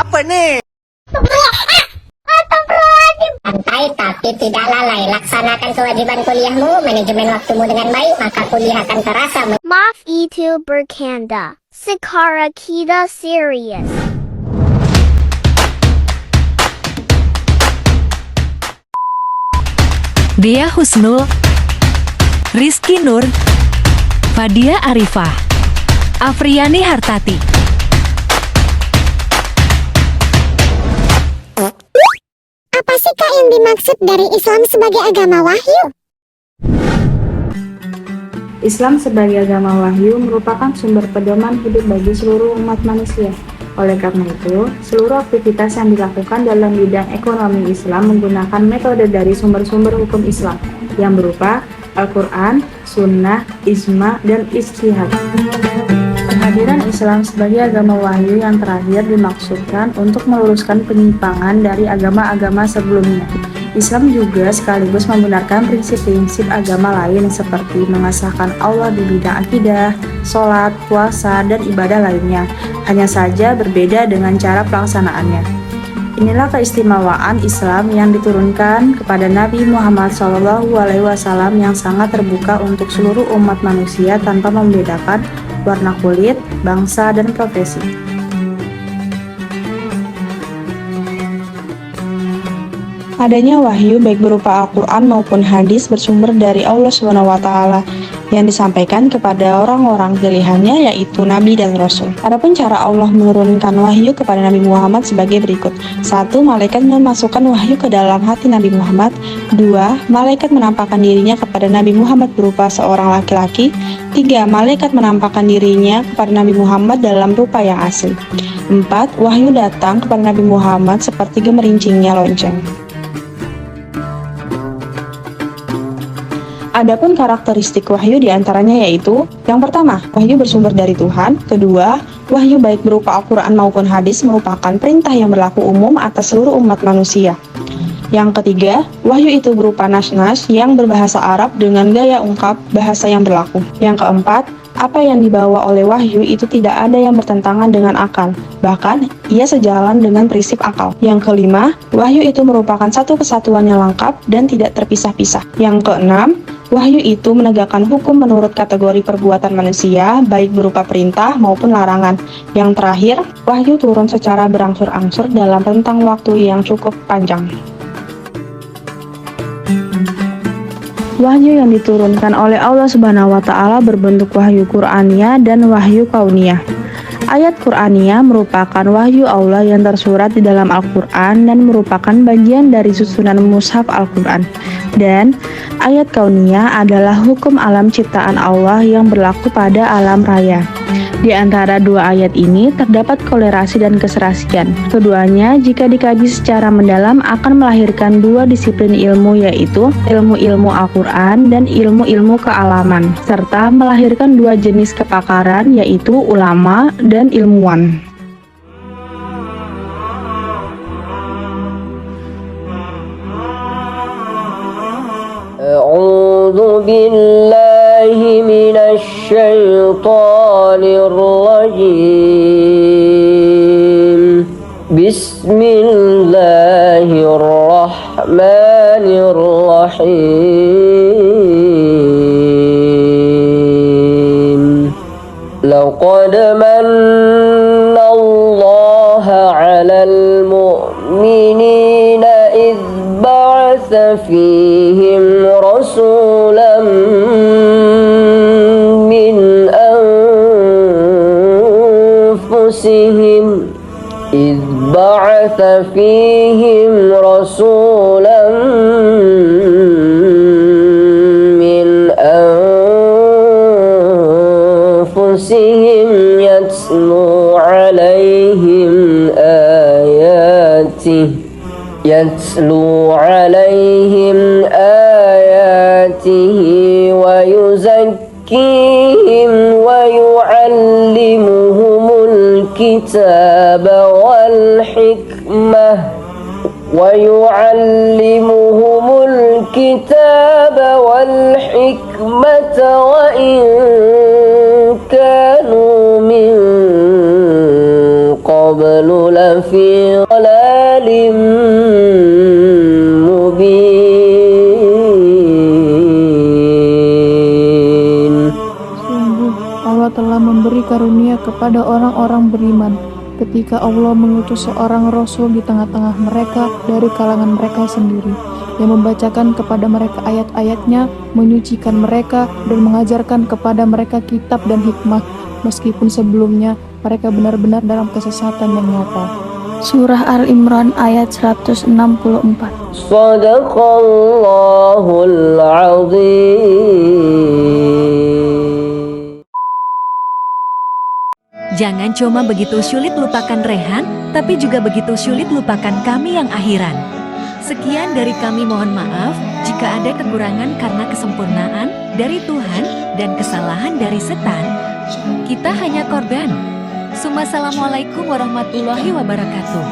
Apa nih? Santai tapi tidak lalai. Laksanakan kewajiban kuliahmu, manajemen waktumu dengan baik, maka kuliah akan terasa. Maaf itu bercanda. Sekarang kita serius. Dea Husnul, Rizky Nur, Fadia Arifah, Afriani Hartati. Apa sih Kak yang dimaksud dari Islam sebagai agama wahyu? Islam sebagai agama wahyu merupakan sumber pedoman hidup bagi seluruh umat manusia. Oleh karena itu, seluruh aktivitas yang dilakukan dalam bidang ekonomi Islam menggunakan metode dari sumber-sumber hukum Islam yang berupa Al-Quran, Sunnah, Ijma, dan Ijtihad. Kehadiran Islam sebagai agama wahyu yang terakhir dimaksudkan untuk meluruskan penyimpangan dari agama-agama sebelumnya. Islam juga sekaligus membenarkan prinsip-prinsip agama lain seperti mengesahkan Allah di bidang akidah, sholat, puasa, dan ibadah lainnya. Hanya saja berbeda dengan cara pelaksanaannya. Inilah keistimewaan Islam yang diturunkan kepada Nabi Muhammad SAW yang sangat terbuka untuk seluruh umat manusia tanpa membedakan warna kulit, bangsa, dan profesi. Adanya wahyu baik berupa Al-Quran maupun hadis bersumber dari Allah SWT yang disampaikan kepada orang-orang pilihannya yaitu Nabi dan Rasul. Adapun cara Allah menurunkan wahyu kepada Nabi Muhammad sebagai berikut. 1. Malaikat memasukkan wahyu ke dalam hati Nabi Muhammad. 2. Malaikat menampakkan dirinya kepada Nabi Muhammad berupa seorang laki-laki. 3. Malaikat menampakkan dirinya kepada Nabi Muhammad dalam rupa yang asli. 4. Wahyu datang kepada Nabi Muhammad seperti gemerincingnya lonceng. Adapun karakteristik wahyu diantaranya yaitu: yang pertama, wahyu bersumber dari Tuhan. Kedua, wahyu baik berupa Al-Quran maupun hadis merupakan perintah yang berlaku umum atas seluruh umat manusia. Yang ketiga, wahyu itu berupa nas-nas yang berbahasa Arab dengan gaya ungkap bahasa yang berlaku. Yang keempat, apa yang dibawa oleh wahyu itu tidak ada yang bertentangan dengan akal, bahkan ia sejalan dengan prinsip akal. Yang kelima, wahyu itu merupakan satu kesatuan yang lengkap dan tidak terpisah-pisah. Yang keenam, wahyu itu menegakkan hukum menurut kategori perbuatan manusia, baik berupa perintah maupun larangan. Yang terakhir, wahyu turun secara berangsur-angsur dalam rentang waktu yang cukup panjang. Wahyu yang diturunkan oleh Allah Subhanahu wa Ta'ala berbentuk wahyu Qur'aniyah dan wahyu kauniyah. Ayat Qur'aniyah merupakan wahyu Allah yang tersurat di dalam Al-Quran dan merupakan bagian dari susunan mushaf Al-Quran. Dan ayat kauniyah adalah hukum alam ciptaan Allah yang berlaku pada alam raya. Di antara dua ayat ini terdapat kolerasi dan keserasian. Keduanya jika dikaji secara mendalam akan melahirkan dua disiplin ilmu, yaitu ilmu-ilmu Al-Quran dan ilmu-ilmu kealaman, serta melahirkan dua jenis kepakaran, yaitu ulama dan ilmuwan. A'udzu billahi minasy syaithanir rajim. Bismillahirrahmanirrahim. Laqad manna Allahu 'alal mu'minina idh ba'atsa fihim rasulan min anfusihim يتلو عليهم آياته ويزكيهم ويعلمهم الكتاب والحكمة وإن كانوا من قبل قبل لفي ضلال مبين. Sungguh, Allah telah memberi karunia kepada orang-orang beriman ketika Allah mengutus seorang Rasul di tengah-tengah mereka dari kalangan mereka sendiri, yang membacakan kepada mereka ayat-ayatnya, menyucikan mereka, dan mengajarkan kepada mereka kitab dan hikmah, meskipun sebelumnya mereka benar-benar dalam kesesatan yang nyata. Surah Al-Imran ayat 164. Sadaqallahul azim. Jangan cuma begitu sulit lupakan Rehan, tapi juga begitu sulit lupakan kami yang akhiran. Sekian dari kami, mohon maaf jika ada kekurangan karena kesempurnaan dari Tuhan dan kesalahan dari setan. Kita hanya korban. Assalamualaikum warahmatullahi wabarakatuh.